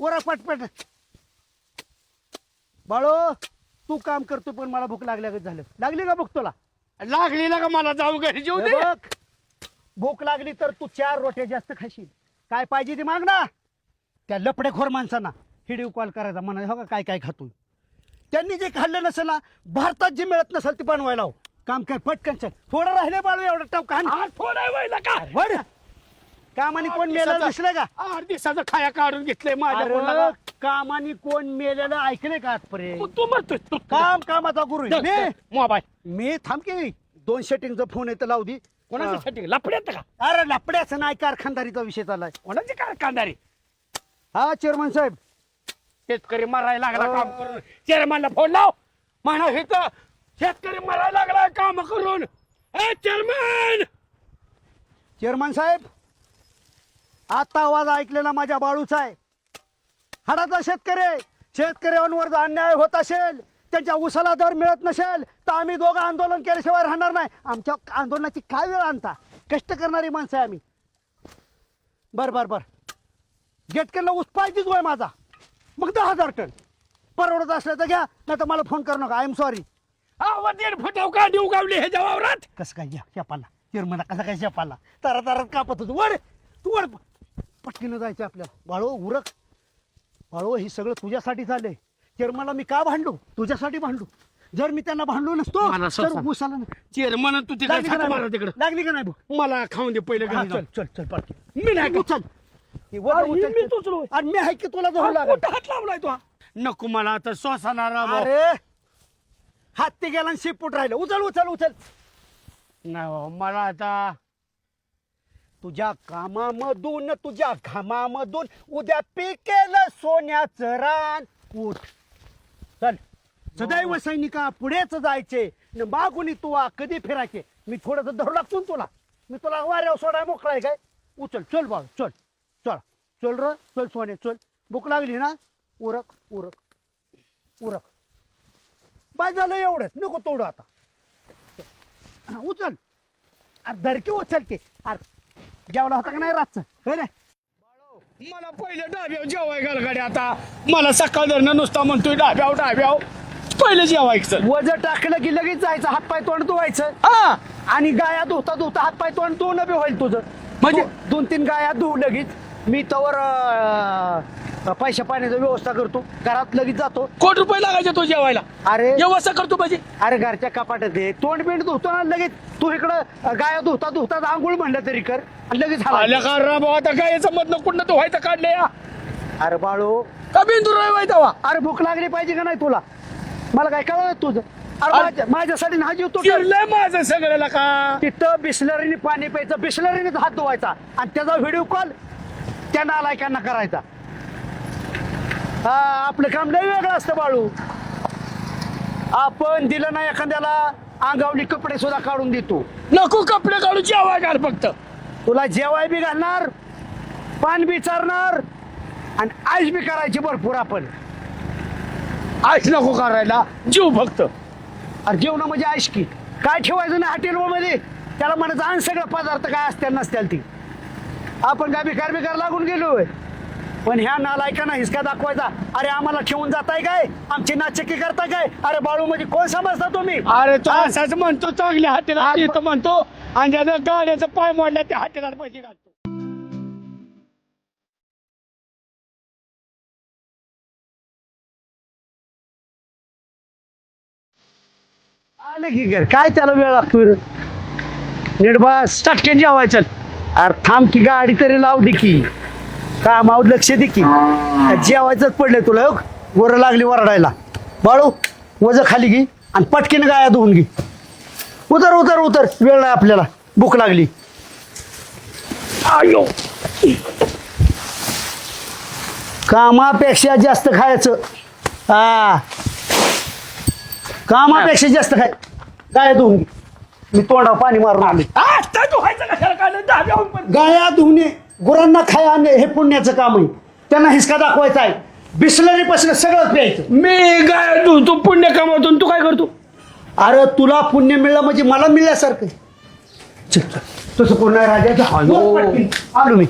पोरा पटपट. बाळो तू काम करतो पण मला भूक लागल्यागत झालं. लागली का भूक तुला? लागली ना का मला जाऊ घरी जेऊ हे दे. बघ भूक लागली तर तू 4 रोट्या जास्त खाशील. काय पाहिजे ते माग ना. त्या लपडेखोर माणसांना व्हिडिओ कॉल करायचा म्हणा हो का काय काय खातो. त्यांनी जे खाल्लं नसेल ना भारतात जे मिळत नसेल ते बनवायला हो. काम कर पटकन चल. थोडं राहिले बाळू एवढं टवका थोडा वेळ का वड कामाने कोण मेलेलं दिसलंय का? 8 दिवसाचं खाया काढून घेतलंय माझ्या अरे, बोलला. कामाने कोण मेलेलं ऐकलंय का आजपर्यंत? तू म्हणतोय तू काम कामाचा गुरु आहे. मी मोबाईल मी थांब की 2 सेटिंगचा फोन येतं लावू दे. कोणाच्या साठी लफड्यात का? अरे लपड्याचं नाही कारखानदारीचा विषय चाललाय. कोणाची कारखानदारी? हा चेअरमन साहेब शेतकरी मरायला लागला काम करून. चेअरमनला फोन लाव म्हणा हे तर शेतकरी मरायला लागला काम करून. ए चेअरमन चेअरमन साहेब आता आवाज ऐकलेला माझ्या बाळूचा आहे. हाडाचा शेतकऱ्यांवर जर अन्याय होत असेल त्यांच्या उसाला दर मिळत नसेल तर आम्ही दोघं आंदोलन केल्याशिवाय राहणार नाही. आमच्या आंदोलनाची काय वेळ आणता? कष्ट करणारी माणसं आहे आम्ही. बर गेटकरला ऊस पाहिजेच वय माझा. मग 10,000 टन परवडत असलं तर घ्या नाही तर मला फोन करू नका. I am sorry. हा 1.5 फुटाव कांडी उगावली ह्याच्या वावरात. कसं काय घ्या शेपाला चेअरमन कसा काय शेपाला तारात कापत होतो. वड तू वड पटकीनं जायचं आपल्याला. बाळो उरक बाळो हे सगळं तुझ्यासाठी झालंय. चेअरमनला मी का भांडू? तुझ्यासाठी भांडू. जर मी त्यांना भांडलो नसतो मला तर सोसा. उसाला चेअरमन तू तिकडे लागली का नाही? तिकडे लागली का नाही भाऊ? मला खाऊन दे पहिले हा, घरी जाऊन. चल पटकी. मी नाही का? उचल. हे वड अरे, उचल. मी उचलू. आणि मी आहे की तुला धरू हा, लागल. कुठं हात लावलाय तो? नको मला आता श्वासाना अरे हात ते गेला आणि शेपूट राहिलं. उचल नाही हो, मला आता तुझ्या कामामधून तुझ्या घामामधून उद्या पिकेल सोन्याचं रान. उठ चल. सदैव सैनिका पुढेच जायचे न मागून तू कधी फिरायचे. मी थोडस धरू लागतो ना तुला. मी तुला वाऱ्यावर सोडाय मोकळाय काय? उचल चल बाळ चल चल चल र चल सोने चल. भूक लागली ना? उरक बाय झालं एवढंच. नको तोडू आता. उचल. अरे धरकी उचल की. अरे जेवला होता का नाही रातचं? होय रे मला पहिले डाब्याव जेवाय घाल गाडी. आता मला सकाळ धरणं नुसता म्हणतोय डाब्याव पहिले जेवायचं. वजन टाकलं की लगेच जायचं. हातपाय तोंड धुवायचं. हा आणि गाया धुता हातपाय तोंड धुवणं बी होईल तुझं. म्हणजे? 2-3 गाया धुवू लगेच. मी तवर पैशा पाण्याची व्यवस्था करतो. घरात लगेच जातो. कोटी रुपये लागायचे तो जेवायला. अरे व्यवस्था करतो पाहिजे. अरे घरच्या कपाटात आहे. तोंड बिंड धुतो ना लगेच. तू इकडं गाया धुता आंघोळ म्हणलं तरी कर आणि लगेच आल्या हालायचं. का रा भाऊ आता काय याचं मधनं कुठनं तो व्हायचं काढले या अरे बाळू का बिंदू व्हायचा वा. अरे भूक लागली पाहिजे का नाही तुला? मला काय कळलं तुझं? अरे माझ्यासाठी ना जीव तो चिरलंय माझं सगळ्याला का. तिथं बिस्लरीने पाणी प्यायचं. बिस्लरीनेच हात धुवायचा आणि त्याचा व्हिडिओ कॉल त्या नालायकांना करायचा. हा आपलं काम लय वेगळं असतं बाळू. आपण दिलं नाही एखाद्याला अंगावली कपडे सुद्धा काढून देतो. नको कपडे काढून जेवाय घाल फक्त. तुला जेवाय बी घालणार पान बी चारणार आणि आईश बी करायची भरपूर. आपण आईश नको करायला जीव फक्त. अरे जेवण म्हणजे आईश की काय ठेवायचं ना हॉटेलमध्ये. त्याला म्हणायचं आण सगळं पदार्थ काय असतील नसतील ती. आपण काय बिकार लागून गेलोय. पण ह्या नालायकांना हिसका दाखवायचा. अरे आम्हाला ठेवून जाताय काय? आमची नाचक्की करताय काय? अरे बाळू म्हणजे कोण समजता तुम्ही? अरे तो असाच म्हणतो चांगल्या हातेला येतो म्हणतो आणि ज्यानं गाड्याचं पाय मोडल्या त्या हातेला पैसे घालतो. आलं की घर काय त्याला वेळ लागतोय रे? नीट बस. चटक्यान जेवायचं. अरे थांब की गाडी तरी लाव दे की. कामावर लक्ष दे की. जेवायचंच पडलंय तुला. हो गोरं लागली वरडायला. बाळू वज खाली घे आणि पटकीने गाया धुवून घे. उतर वेळ नाही आपल्याला. भूक लागली. आयो कामापेक्षा जास्त खायचं. हा कामापेक्षा जास्त खाय. गाया धुवून घे. मी तोंडावर पाणी मारून आले. आता तू व्हायचं कशाला काढलं डाब्याहून पण. गाया धुवणे गुरांना खाया आणणे हे पुण्याचं काम आहे. त्यांना हिसका दाखवायचा आहे. बिस्लरी पासून सगळं प्यायचं. मी काय तू पुण्य कमावतो तू काय करतो? अरे तुला पुण्य मिळलं म्हणजे मला मिळल्यासारखं. चल तसं कोण नाही राजा. आलो मी.